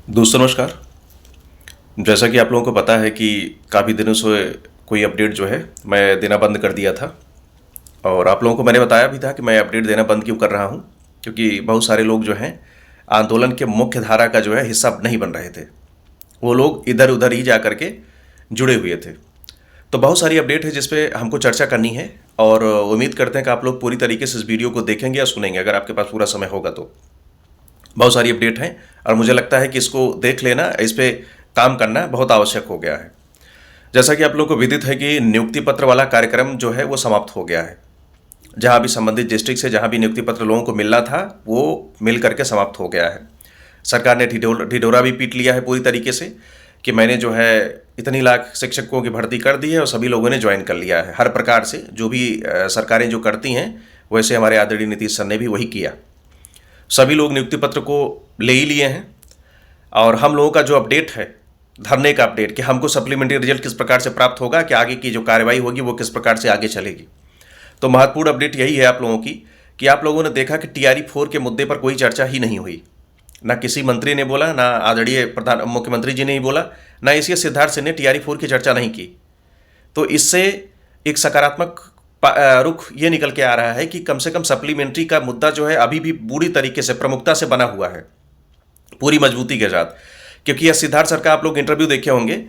दोस्तों नमस्कार। जैसा कि आप लोगों को पता है कि काफ़ी दिनों से कोई अपडेट जो है मैं देना बंद कर दिया था। और आप लोगों को मैंने बताया भी था कि मैं अपडेट देना बंद क्यों कर रहा हूँ, क्योंकि बहुत सारे लोग जो हैं आंदोलन के मुख्य धारा का जो है हिस्सा नहीं बन रहे थे। वो लोग इधर उधर ही जा करके जुड़े हुए थे। तो बहुत सारी अपडेट है जिस पे हमको चर्चा करनी है, और उम्मीद करते हैं कि आप लोग पूरी तरीके से इस वीडियो को देखेंगे या सुनेंगे, अगर आपके पास पूरा समय होगा तो। बहुत सारी अपडेट हैं और मुझे लगता है कि इसको देख लेना, इस पे काम करना बहुत आवश्यक हो गया है। जैसा कि आप लोगों को विदित है कि नियुक्ति पत्र वाला कार्यक्रम जो है वो समाप्त हो गया है। जहां भी संबंधित डिस्ट्रिक्ट से जहां भी नियुक्ति पत्र लोगों को मिलना था वो मिल करके समाप्त हो गया है। सरकार ने ढिढोरा भी पीट लिया है पूरी तरीके से कि मैंने जो है इतनी लाख शिक्षकों की भर्ती कर दी है और सभी लोगों ने ज्वाइन कर लिया है। हर प्रकार से जो भी सरकारें जो करती हैं वैसे हमारे आदरणीय नीतीश सर ने भी वही किया। सभी लोग नियुक्ति पत्र को ले ही लिए हैं। और हम लोगों का जो अपडेट है, धरने का अपडेट, कि हमको सप्लीमेंट्री रिजल्ट किस प्रकार से प्राप्त होगा, कि आगे की जो कार्रवाई होगी वो किस प्रकार से आगे चलेगी। तो महत्वपूर्ण अपडेट यही है आप लोगों की कि आप लोगों ने देखा कि टीआरई 4 के मुद्दे पर कोई चर्चा ही नहीं हुई। ना किसी मंत्री ने बोला, ना आदरणीय मुख्यमंत्री जी ने ही बोला, ना इसी सिद्धार्थ सिंह ने टीआरई 4 की चर्चा नहीं की। तो इससे एक सकारात्मक रुख ये निकल के आ रहा है कि कम से कम सप्लीमेंट्री का मुद्दा जो है अभी भी पूरी तरीके से प्रमुखता से बना हुआ है, पूरी मजबूती के साथ। क्योंकि यह सिद्धार्थ सर का आप लोग इंटरव्यू देखे होंगे,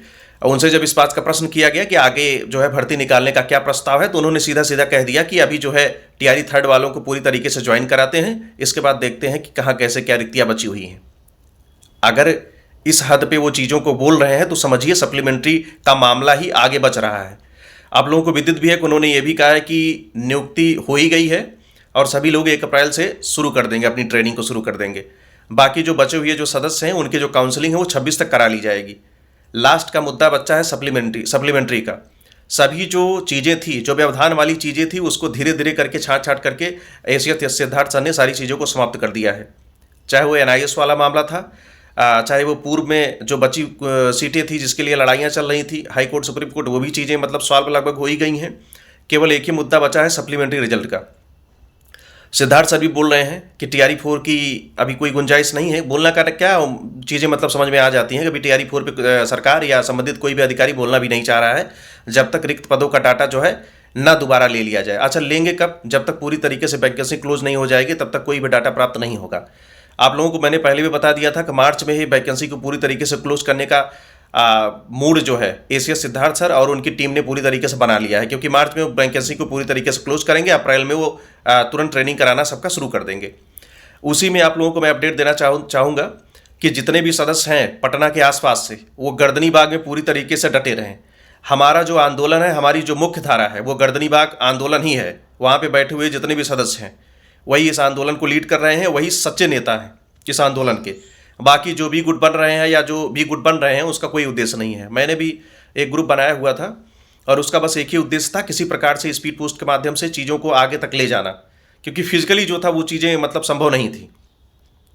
और उनसे जब इस बात का प्रश्न किया गया कि आगे जो है भर्ती निकालने का क्या प्रस्ताव है, तो उन्होंने सीधा सीधा कह दिया कि अभी जो है टीआरई 3 वालों को पूरी तरीके से ज्वाइन कराते हैं, इसके बाद देखते हैं कि कहाँ कैसे क्या रिक्तियाँ बची हुई हैं। अगर इस हद पे वो चीज़ों को बोल रहे हैं तो समझिए सप्लीमेंट्री का मामला ही आगे बच रहा है। आप लोगों को विदित भी है कि उन्होंने ये भी कहा है कि नियुक्ति हो ही गई है और सभी लोग 1 अप्रैल से शुरू कर देंगे, अपनी ट्रेनिंग को शुरू कर देंगे। बाकी जो बचे हुए जो सदस्य हैं उनके जो काउंसलिंग है वो 26 तक करा ली जाएगी। लास्ट का मुद्दा बच्चा है सप्लीमेंट्री का। सभी जो चीज़ें थी, जो व्यवधान वाली चीज़ें थी, उसको धीरे धीरे करके छाँट छाँट करके एसीएस सिद्धार्थ सर ने सारी चीज़ों को समाप्त कर दिया है। चाहे वो एनआईएस वाला मामला था, चाहे वो पूर्व में जो बची सीटें थी जिसके लिए लड़ाइयाँ चल रही थी हाई कोर्ट सुप्रीम कोर्ट, वो भी चीज़ें मतलब सॉल्व लगभग हो ही गई हैं। केवल एक ही मुद्दा बचा है सप्लीमेंट्री रिजल्ट का। सिद्धार्थ सर भी बोल रहे हैं कि टीआरई 4 की अभी कोई गुंजाइश नहीं है। बोलना का क्या चीज़ें मतलब समझ में आ जाती हैं कि अभी टीआरई 4 पे सरकार या संबंधित कोई भी अधिकारी बोलना भी नहीं चाह रहा है जब तक रिक्त पदों का डाटा जो है ना दोबारा ले लिया जाए। अच्छा, लेंगे कब? जब तक पूरी तरीके से वैकेंसी क्लोज नहीं हो जाएगी तब तक कोई भी डाटा प्राप्त नहीं होगा। आप लोगों को मैंने पहले भी बता दिया था कि मार्च में ही वैकेंसी को पूरी तरीके से क्लोज करने का मूड जो है एसीएस सिद्धार्थ सर और उनकी टीम ने पूरी तरीके से बना लिया है, क्योंकि मार्च में वो वैकेंसी को पूरी तरीके से क्लोज करेंगे, अप्रैल में वो तुरंत ट्रेनिंग कराना सबका शुरू कर देंगे। उसी में आप लोगों को मैं अपडेट देना चाहूँगा कि जितने भी सदस्य हैं पटना के आसपास से, वो गर्दनी बाग में पूरी तरीके से डटे रहें। हमारा जो आंदोलन है, हमारी जो मुख्य धारा है वो गर्दनी बाग आंदोलन ही है। वहाँ पे बैठे हुए जितने भी सदस्य हैं वही इस आंदोलन को लीड कर रहे हैं, वही सच्चे नेता हैं इस आंदोलन के। बाकी जो भी गुट बन रहे हैं या जो भी गुट बन रहे हैं उसका कोई उद्देश्य नहीं है। मैंने भी एक ग्रुप बनाया हुआ था और उसका बस एक ही उद्देश्य था, किसी प्रकार से स्पीड पोस्ट के माध्यम से चीज़ों को आगे तक ले जाना, क्योंकि फिजिकली जो था वो चीज़ें मतलब संभव नहीं थी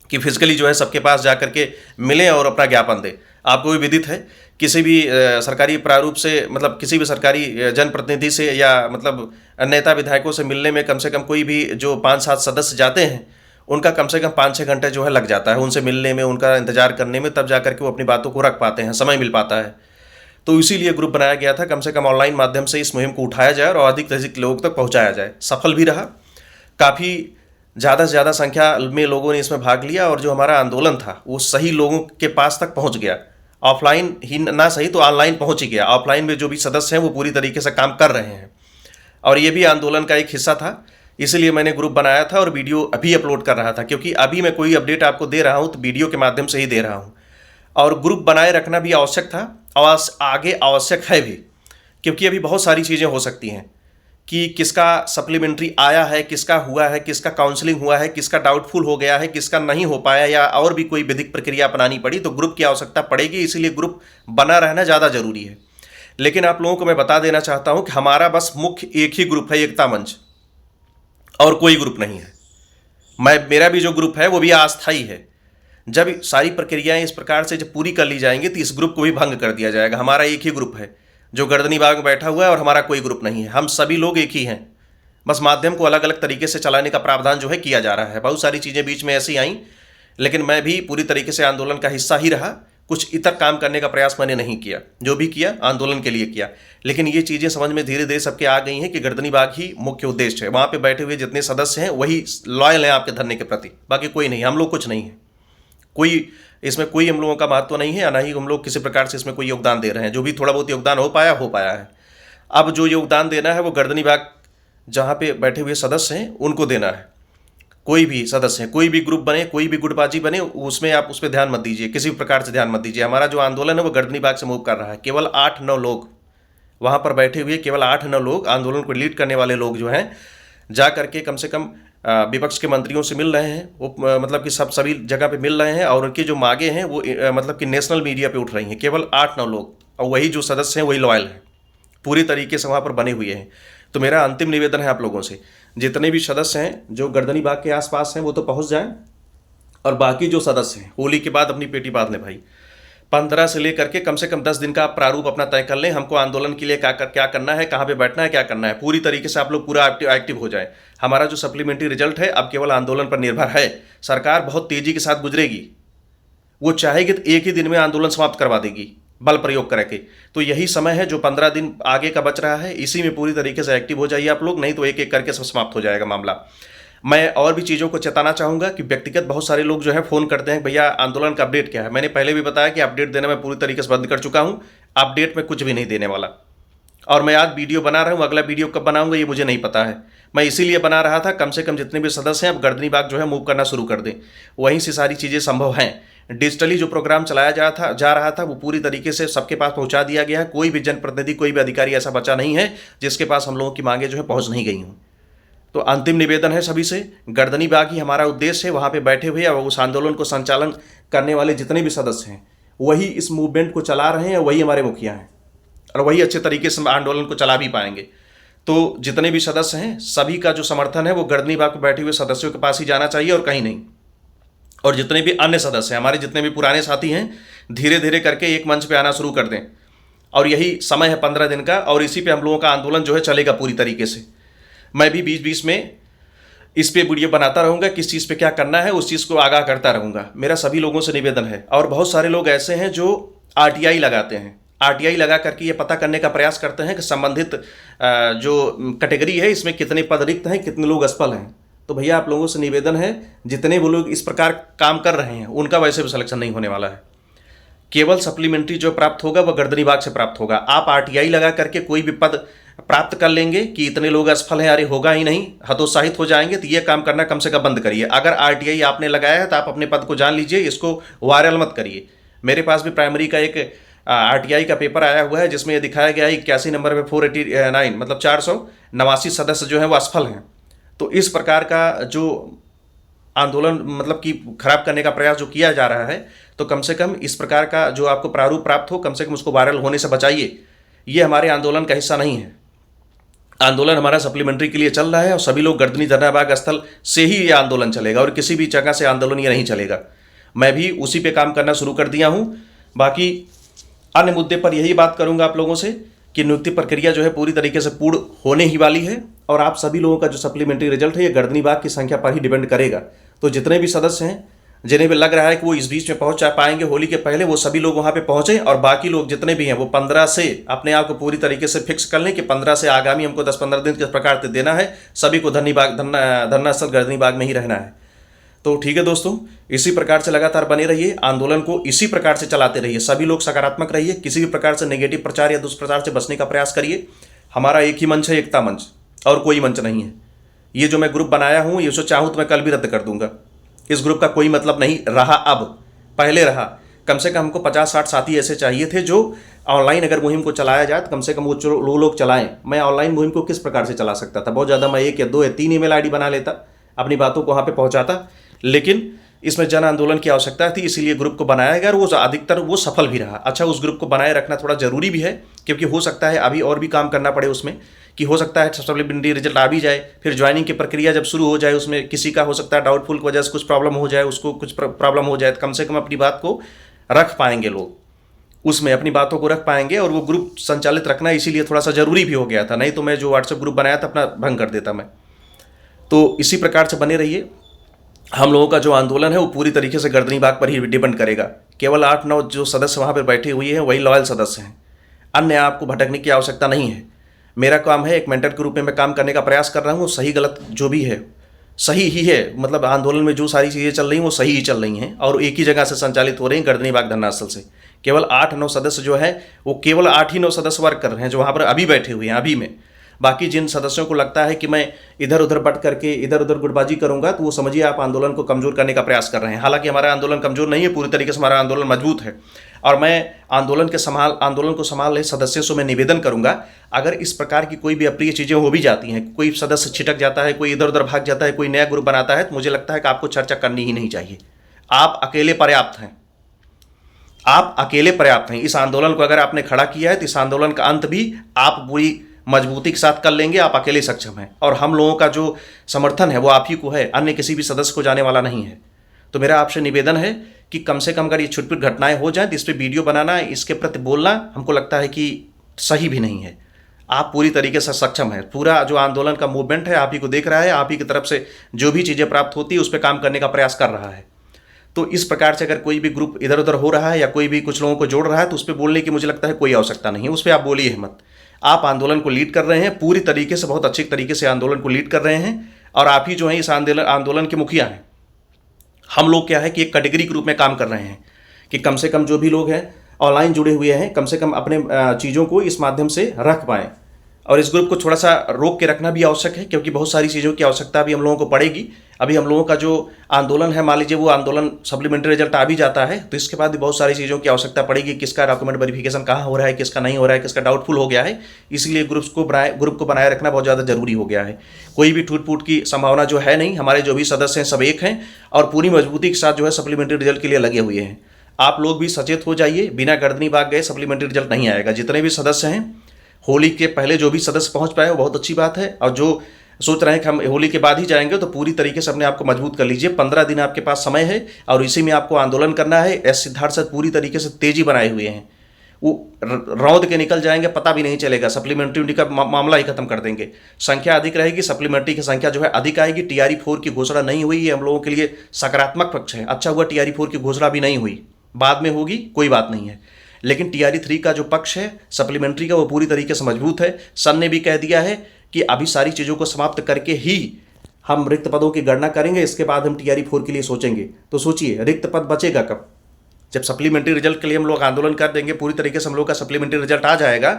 कि फिजिकली जो है सबके पास जा करके मिलें और अपना ज्ञापन दें। आपको भी विदित है किसी भी सरकारी प्रारूप से, मतलब किसी भी सरकारी जनप्रतिनिधि से या मतलब नेता विधायकों से मिलने में कम से कम कोई भी जो 5-7 सदस्य जाते हैं उनका कम से कम 5-6 घंटे जो है लग जाता है उनसे मिलने में, उनका इंतजार करने में, तब जा करके वो अपनी बातों को रख पाते हैं, समय मिल पाता है। तो इसीलिए ग्रुप बनाया गया था, कम से कम ऑनलाइन माध्यम से इस मुहिम को उठाया जाए और अधिक से अधिक लोगों तक पहुँचाया जाए। सफल भी रहा, काफ़ी ज़्यादा से ज़्यादा संख्या में लोगों ने इसमें भाग लिया और जो हमारा आंदोलन था वो सही लोगों के पास तक पहुँच गया। ऑफलाइन ही ना सही तो ऑनलाइन पहुँच ही गया। ऑफलाइन में जो भी सदस्य हैं वो पूरी तरीके से काम कर रहे हैं और ये भी आंदोलन का एक हिस्सा था। इसलिए मैंने ग्रुप बनाया था और वीडियो अभी अपलोड कर रहा था, क्योंकि अभी मैं कोई अपडेट आपको दे रहा हूँ तो वीडियो के माध्यम से ही दे रहा हूँ। और ग्रुप बनाए रखना भी आवश्यक था और आगे आवश्यक है भी, क्योंकि अभी बहुत सारी चीज़ें हो सकती हैं कि किसका सप्लीमेंट्री आया है, किसका हुआ है, किसका काउंसलिंग हुआ है, किसका डाउटफुल हो गया है, किसका नहीं हो पाया या और भी कोई विधिक प्रक्रिया अपनानी पड़ी, तो ग्रुप की आवश्यकता पड़ेगी। इसीलिए ग्रुप बना रहना ज़्यादा जरूरी है। लेकिन आप लोगों को मैं बता देना चाहता हूँ कि हमारा बस मुख्य एक ही ग्रुप है, एकता मंच, और कोई ग्रुप नहीं है। मेरा भी जो ग्रुप है वो भी अस्थायी है। जब सारी प्रक्रियाएं इस प्रकार से जब पूरी कर ली जाएंगी तो इस ग्रुप को भी भंग कर दिया जाएगा। हमारा एक ही ग्रुप है जो गर्दनी बाग में बैठा हुआ है और हमारा कोई ग्रुप नहीं है। हम सभी लोग एक ही हैं, बस माध्यम को अलग अलग तरीके से चलाने का प्रावधान जो है किया जा रहा है। बहुत सारी चीज़ें बीच में ऐसी आई लेकिन मैं भी पूरी तरीके से आंदोलन का हिस्सा ही रहा। कुछ इतर काम करने का प्रयास मैंने नहीं किया, जो भी किया आंदोलन के लिए किया। लेकिन ये चीज़ें समझ में धीरे धीरे सबके आ गई हैं कि गर्दनी बाग ही मुख्य उद्देश्य है। वहाँ पे बैठे हुए जितने सदस्य हैं वही लॉयल हैं आपके धरने के प्रति, बाकी कोई नहीं। हम लोग कुछ नहीं है, कोई इसमें कोई हम लोगों का महत्व नहीं है, या ना ही हम लोग किसी प्रकार से इसमें कोई योगदान दे रहे हैं। जो भी थोड़ा बहुत योगदान हो पाया है। अब जो योगदान देना है वो गर्दनी बाग जहाँ पे बैठे हुए सदस्य हैं उनको देना है। कोई भी सदस्य है, कोई भी ग्रुप बने, कोई भी गुटबाजी बने, उसमें आप उस पर ध्यान मत दीजिए, किसी भी प्रकार से ध्यान मत दीजिए। हमारा जो आंदोलन है वो गर्दनी बाग से मूव कर रहा है। केवल 8-9 लोग वहाँ पर बैठे हुए, केवल 8-9 लोग आंदोलन को लीड करने वाले लोग जो हैं, जा करके कम से कम विपक्ष के मंत्रियों से मिल रहे हैं। वो मतलब कि सभी जगह पे मिल रहे हैं, और उनकी जो मांगे हैं वो मतलब कि नेशनल मीडिया पे उठ रही हैं। केवल 8-9 लोग, और वही जो सदस्य हैं वही लॉयल हैं, पूरी तरीके से वहाँ पर बने हुए हैं। तो मेरा अंतिम निवेदन है आप लोगों से, जितने भी सदस्य हैं जो गर्दनी बाग के आसपास हैं वो तो पहुँच जाएं, और बाकी जो सदस्य हैं होली के बाद अपनी पेटी बांध लें भाई। 15 से लेकर के कम से कम 10 दिन का आप प्रारूप अपना तय कर लें। हमको आंदोलन के लिए क्या करना है, कहाँ पे बैठना है, क्या करना है, पूरी तरीके से आप लोग पूरा एक्टिव हो जाए। हमारा जो सप्लीमेंट्री रिजल्ट है अब केवल आंदोलन पर निर्भर है। सरकार बहुत तेजी के साथ गुजरेगी, वो चाहेगी तो एक ही दिन में आंदोलन समाप्त करवा देगी बल प्रयोग करके। तो यही समय है जो 15 दिन आगे का बच रहा है, इसी में पूरी तरीके से एक्टिव हो जाइए आप लोग, नहीं तो एक एक करके सब समाप्त हो जाएगा मामला। मैं और भी चीज़ों को चेताना चाहूँगा कि व्यक्तिगत बहुत सारे लोग जो है फ़ोन करते हैं, भैया आंदोलन का अपडेट क्या है। मैंने पहले भी बताया कि अपडेट देना मैं पूरी तरीके से बंद कर चुका हूँ। अपडेट में कुछ भी नहीं देने वाला, और मैं आज वीडियो बना रहा हूँ, अगला वीडियो कब बनाऊंगा ये मुझे नहीं पता है। मैं इसीलिए बना रहा था कम से कम जितने भी सदस्य हैं अब गर्दनी बाग जो है मूव करना शुरू कर दें, वहीं से सारी चीज़ें संभव हैं। डिजिटली जो प्रोग्राम चलाया जा रहा था वो पूरी तरीके से सबके पास पहुंचा दिया गया है। कोई भी जनप्रतिनिधि, कोई भी अधिकारी ऐसा बचा नहीं है जिसके पास हम लोगों की मांगे जो है पहुंच नहीं गई हूँ। तो अंतिम निवेदन है सभी से, गर्दनी बाग ही हमारा उद्देश्य है। वहाँ पे बैठे हुए और उस आंदोलन को संचालन करने वाले जितने भी सदस्य हैं वही इस मूवमेंट को चला रहे हैं, वही हमारे मुखिया हैं, और वही अच्छे तरीके से आंदोलन को चला भी पाएंगे। तो जितने भी सदस्य हैं सभी का जो समर्थन है वो गर्दनी बाग पर बैठे हुए सदस्यों के पास ही जाना चाहिए और कहीं नहीं। और जितने भी अन्य सदस्य हैं, हमारे जितने भी पुराने साथी हैं, धीरे धीरे करके एक मंच पे आना शुरू कर दें। और यही समय है 15 दिन का, और इसी पे हम लोगों का आंदोलन जो है चलेगा पूरी तरीके से। मैं भी बीच बीच में इस पे वीडियो बनाता रहूँगा, किस चीज़ पे क्या करना है उस चीज़ को आगाह करता रहूँगा। मेरा सभी लोगों से निवेदन है। और बहुत सारे लोग ऐसे हैं जो RTI लगाते हैं, RTI लगा करके ये पता करने का प्रयास करते हैं कि संबंधित जो कैटेगरी है इसमें कितने पद रिक्त हैं, कितने लोग असफल हैं। तो भैया आप लोगों से निवेदन है, जितने वो लोग इस प्रकार काम कर रहे हैं उनका वैसे भी सिलेक्शन नहीं होने वाला है। केवल सप्लीमेंट्री जो प्राप्त होगा वह गर्दनी बाग से प्राप्त होगा। आप RTI लगा करके कोई भी पद प्राप्त कर लेंगे कि इतने लोग असफल हैं, अरे होगा ही नहीं, हतोत्साहित हो जाएंगे, तो ये काम करना कम से कम बंद करिए। अगर RTI आपने लगाया है तो आप अपने पद को जान लीजिए, इसको वायरल मत करिए। मेरे पास भी प्राइमरी का एक RTI का पेपर आया हुआ है जिसमें यह दिखाया गया है 81 नंबर पे 489 मतलब 489 सदस्य जो हैं वो असफल हैं। तो इस प्रकार का जो आंदोलन मतलब कि खराब करने का प्रयास जो किया जा रहा है, तो कम से कम इस प्रकार का जो आपको प्रारूप प्राप्त हो, कम से कम उसको वायरल होने से बचाइए। ये हमारे आंदोलन का हिस्सा नहीं है। आंदोलन हमारा सप्लीमेंट्री के लिए चल रहा है, और सभी लोग गर्दनी धरना बाग स्थल से ही ये आंदोलन चलेगा, और किसी भी जगह से आंदोलन ये नहीं चलेगा। मैं भी उसी पे काम करना शुरू कर दिया हूँ। बाकी अन्य मुद्दे पर यही बात करूँगा आप लोगों से कि नियुक्ति प्रक्रिया जो है पूरी तरीके से पूर्ण होने ही वाली है, और आप सभी लोगों का जो सप्लीमेंट्री रिजल्ट है ये गर्दनी बाग की संख्या पर ही डिपेंड करेगा। तो जितने भी सदस्य हैं जिन्हें भी लग रहा है कि वो इस बीच में पहुंच पाएंगे होली के पहले, वो सभी लोग वहां पे पहुंचें, और बाकी लोग जितने भी हैं वो 15 से अपने आप को पूरी तरीके से फिक्स कर लें कि 15 से आगामी हमको 10-15 दिन किस प्रकार से देना है। सभी को धरना स्थल गर्दनी बाग में ही रहना है। तो ठीक है दोस्तों, इसी प्रकार से लगातार बने रहिए, आंदोलन को इसी प्रकार से चलाते रहिए। सभी लोग सकारात्मक रहिए, किसी भी प्रकार से नेगेटिव प्रचार या दुष्प्रचार से बचने का प्रयास करिए। हमारा एक ही मंच है, एकता मंच, और कोई मंच नहीं है। ये जो मैं ग्रुप बनाया हूँ ये चाहूँ तो मैं कल भी रद्द कर दूंगा। इस ग्रुप का कोई मतलब नहीं रहा, अब पहले रहा। कम से कम हमको 50-60 साथी ऐसे चाहिए थे जो ऑनलाइन अगर मुहिम को चलाया जाए तो कम से कम वो लोग चलाएं। मैं ऑनलाइन मुहिम को किस प्रकार से चला सकता था, बहुत ज़्यादा मैं 1 या 2 या 3 ईमेल ID बना लेता, अपनी बातों को वहाँ पे पहुँचाता। लेकिन इसमें जन आंदोलन की आवश्यकता थी, इसीलिए ग्रुप को बनाया गया, और वो अधिकतर वो सफल भी रहा। अच्छा, उस ग्रुप को बनाए रखना थोड़ा ज़रूरी भी है, क्योंकि हो सकता है अभी और भी काम करना पड़े उसमें, कि हो सकता है सप्लीमेंट्री रिजल्ट आ भी जाए, फिर ज्वाइनिंग की प्रक्रिया जब शुरू हो जाए उसमें किसी का हो सकता है डाउटफुल की वजह से कुछ प्रॉब्लम हो जाए, उसको कुछ प्रॉब्लम हो जाए, तो कम से कम अपनी बात को रख पाएंगे लोग, उसमें अपनी बातों को रख पाएंगे, और वो ग्रुप संचालित रखना इसीलिए थोड़ा सा ज़रूरी भी हो गया था। नहीं तो मैं जो व्हाट्सएप ग्रुप बनाया था अपना भंग कर देता मैं। तो इसी प्रकार से बने रहिए, हम लोगों का जो आंदोलन है वो पूरी तरीके से गर्दनी बाग पर ही डिपेंड करेगा। केवल 8-9 जो सदस्य वहाँ पर बैठे हुए हैं वही लॉयल सदस्य हैं, अन्य आपको भटकने की आवश्यकता नहीं है। मेरा काम है एक मेंटर के रूप में मैं काम करने का प्रयास कर रहा हूँ। सही गलत जो भी है सही ही है, मतलब आंदोलन में जो सारी चीज़ें चल रही हैं वो सही ही चल रही हैं और एक ही जगह से संचालित हो रही हैं, गर्दनी बाग धरना स्थल से। केवल 8-9 सदस्य जो है वो केवल 8 ही 9 सदस्य वर्क कर रहे हैं जो वहाँ पर अभी बैठे हुए हैं अभी में। बाकी जिन सदस्यों को लगता है कि मैं इधर उधर बट करके इधर उधर गुटबाजी करूंगा तो वो समझिए आप आंदोलन को कमजोर करने का प्रयास कर रहे हैं। हालांकि हमारा आंदोलन कमजोर नहीं है, पूरी तरीके से हमारा आंदोलन मजबूत है और मैं आंदोलन को संभाल रहे सदस्यों से मैं निवेदन करूंगा, अगर इस प्रकार की कोई भी अप्रिय चीज़ें हो भी जाती हैं, कोई सदस्य छिटक जाता है, कोई इधर उधर भाग जाता है, कोई नया ग्रुप बनाता है, तो मुझे लगता है कि आपको चर्चा करनी ही नहीं चाहिए। आप अकेले पर्याप्त हैं, आप अकेले पर्याप्त हैं। इस आंदोलन को अगर आपने खड़ा किया है तो इस आंदोलन का अंत भी आप पूरी मजबूती के साथ कर लेंगे। आप अकेले सक्षम हैं और हम लोगों का जो समर्थन है वो आप ही को है, अन्य किसी भी सदस्य को जाने वाला नहीं है। तो मेरा आपसे निवेदन है कि कम से कम अगर ये छुटपुट घटनाएं हो जाएं तो इस पर वीडियो बनाना, इसके प्रति बोलना हमको लगता है कि सही भी नहीं है। आप पूरी तरीके से सक्षम है, पूरा जो आंदोलन का मूवमेंट है आप ही को देख रहा है, आप ही की तरफ से जो भी चीज़ें प्राप्त होती है उस पर काम करने का प्रयास कर रहा है। तो इस प्रकार से अगर कोई भी ग्रुप इधर उधर हो रहा है या कोई भी कुछ लोगों को जोड़ रहा है तो उस पर बोलने की मुझे लगता है कोई आवश्यकता नहीं है, उस पर आप बोलिए मत। आप आंदोलन को लीड कर रहे हैं पूरी तरीके से, बहुत अच्छे तरीके से आंदोलन को लीड कर रहे हैं और आप ही जो है इस आंदोलन के मुखिया हैं। हम लोग क्या है कि एक कैटेगरी के रूप में काम कर रहे हैं कि कम से कम जो भी लोग हैं ऑनलाइन जुड़े हुए हैं कम से कम अपने चीज़ों को इस माध्यम से रख पाएँ और इस ग्रुप को थोड़ा सा रोक के रखना भी आवश्यक है क्योंकि बहुत सारी चीज़ों की आवश्यकता भी हम लोगों को पड़ेगी। अभी हम लोगों का जो आंदोलन है, मान लीजिए वो आंदोलन सप्लीमेंट्री रिजल्ट आ भी जाता है तो इसके बाद भी बहुत सारी चीज़ों की आवश्यकता पड़ेगी, किसका डॉक्यूमेंट वेरिफिकेशन कहाँ हो रहा है, किसका नहीं हो रहा है, किसका डाउटफुल हो गया है। इसलिए ग्रुप को बनाए रखना बहुत ज़्यादा जरूरी हो गया है। कोई भी टूट फूट की संभावना जो है नहीं, हमारे जो भी सदस्य हैं सब एक हैं और पूरी मजबूती के साथ जो है सप्लीमेंट्री रिजल्ट के लिए लगे हुए हैं। आप लोग भी सचेत हो जाइए, बिना गर्दनी बाग गए सप्लीमेंट्री रिजल्ट नहीं आएगा। जितने भी सदस्य हैं होली के पहले जो भी सदस्य पहुंच पाए वो बहुत अच्छी बात है और जो सोच रहे हैं कि हम होली के बाद ही जाएंगे तो पूरी तरीके से अपने आप को मजबूत कर लीजिए। 15 दिन आपके पास समय है और इसी में आपको आंदोलन करना है। एस सिद्धार्थ सर पूरी तरीके से तेजी बनाए हुए हैं, वो रौंद के निकल जाएंगे, पता भी नहीं चलेगा। सप्लीमेंट्री का मामला ही खत्म कर देंगे। संख्या अधिक रहेगी, सप्लीमेंट्री की संख्या जो है अधिक आएगी। TRE 4 की घोषणा नहीं हुई, ये हम लोगों के लिए सकारात्मक पक्ष है। अच्छा हुआ TRE 4 की घोषणा भी नहीं हुई, बाद में होगी कोई बात नहीं है, लेकिन TRE 3 का जो पक्ष है सप्लीमेंट्री का वो पूरी तरीके से मजबूत है। सन ने भी कह दिया है कि अभी सारी चीज़ों को समाप्त करके ही हम रिक्त पदों की गणना करेंगे, इसके बाद हम TRE 4 के लिए सोचेंगे। तो सोचिए रिक्त पद बचेगा कब? जब सप्लीमेंट्री रिजल्ट के लिए हम लोग आंदोलन कर देंगे, पूरी तरीके से हम लोग का सप्लीमेंट्री रिजल्ट आ जाएगा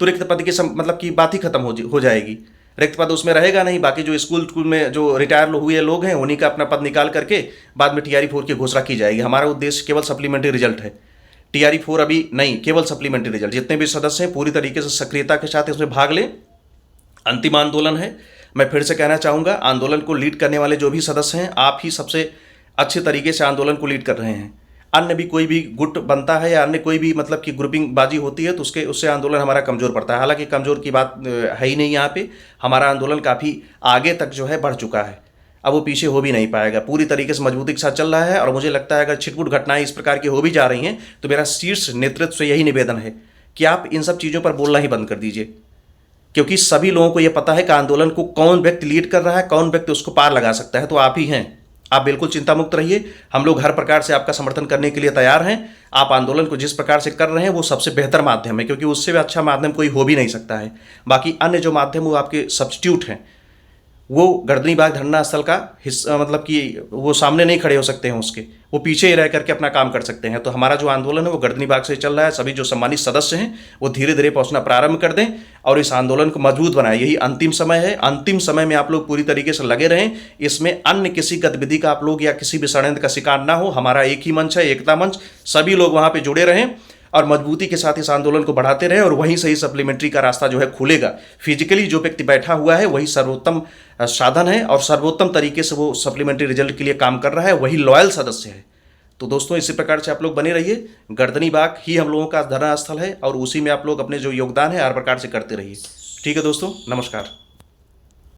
तो रिक्त पद की मतलब की बात ही खत्म हो जाएगी। रिक्त पद उसमें रहेगा नहीं। बाकी जो स्कूल में जो रिटायर हुए लोग हैं उन्हीं का अपना पद निकाल करके बाद में TRE 4 की घोषणा की जाएगी। हमारा उद्देश्य केवल सप्लीमेंट्री रिजल्ट है, TRE 4 अभी नहीं, केवल सप्लीमेंट्री रिजल्ट। जितने भी सदस्य हैं पूरी तरीके से सक्रियता के साथ इसमें भाग लें। अंतिम आंदोलन है। मैं फिर से कहना चाहूँगा, आंदोलन को लीड करने वाले जो भी सदस्य हैं आप ही सबसे अच्छे तरीके से आंदोलन को लीड कर रहे हैं। अन्य भी कोई भी गुट बनता है या अन्य कोई भी मतलब कि ग्रुपिंग बाजी होती है तो उससे आंदोलन हमारा कमज़ोर पड़ता है। हालांकि कमज़ोर की बात है ही नहीं यहाँ पे, हमारा आंदोलन काफ़ी आगे तक जो है बढ़ चुका है, अब वो पीछे हो भी नहीं पाएगा, पूरी तरीके से मजबूती के साथ चल रहा है। और मुझे लगता है अगर छिटपुट घटनाएं इस प्रकार की हो भी जा रही हैं तो मेरा शीर्ष नेतृत्व से यही निवेदन है कि आप इन सब चीज़ों पर बोलना ही बंद कर दीजिए, क्योंकि सभी लोगों को यह पता है कि आंदोलन को कौन व्यक्ति लीड कर रहा है, कौन व्यक्ति उसको पार लगा सकता है, तो आप ही हैं। आप बिल्कुल चिंता मुक्त रहिए, हम लोग हर प्रकार से आपका समर्थन करने के लिए तैयार हैं। आप आंदोलन को जिस प्रकार से कर रहे हैं वो सबसे बेहतर माध्यम है, क्योंकि उससे भी अच्छा माध्यम कोई हो भी नहीं सकता है। बाकी अन्य जो माध्यम वो आपके सब्स्टिट्यूट हैं, वो गर्दनी बाग धरना स्थल का हिस्सा, मतलब कि वो सामने नहीं खड़े हो सकते हैं, उसके वो पीछे ही रह करके अपना काम कर सकते हैं। तो हमारा जो आंदोलन है वो गर्दनी बाग से चल रहा है। सभी जो सम्मानित सदस्य हैं वो धीरे धीरे पहुंचना प्रारंभ कर दें और इस आंदोलन को मजबूत बनाएं। यही अंतिम समय है, अंतिम समय में आप लोग पूरी तरीके से लगे रहें। इसमें अन्य किसी गतिविधि का आप लोग या किसी भी षड्यंत्र का शिकार ना हो। हमारा एक ही मंच है, एकता मंच, सभी लोग वहाँ पर जुड़े रहें और मजबूती के साथ इस आंदोलन को बढ़ाते रहें और वहीं से ही सप्लीमेंट्री का रास्ता जो है खुलेगा। फिजिकली जो व्यक्ति बैठा हुआ है वही सर्वोत्तम साधन है और सर्वोत्तम तरीके से वो सप्लीमेंट्री रिजल्ट के लिए काम कर रहा है, वही लॉयल सदस्य है। तो दोस्तों इसी प्रकार से आप लोग बने रहिए। गर्दनी बाग ही हम लोगों का धरना स्थल है और उसी में आप लोग अपने जो योगदान है हर प्रकार से करते रहिए। ठीक है दोस्तों, नमस्कार।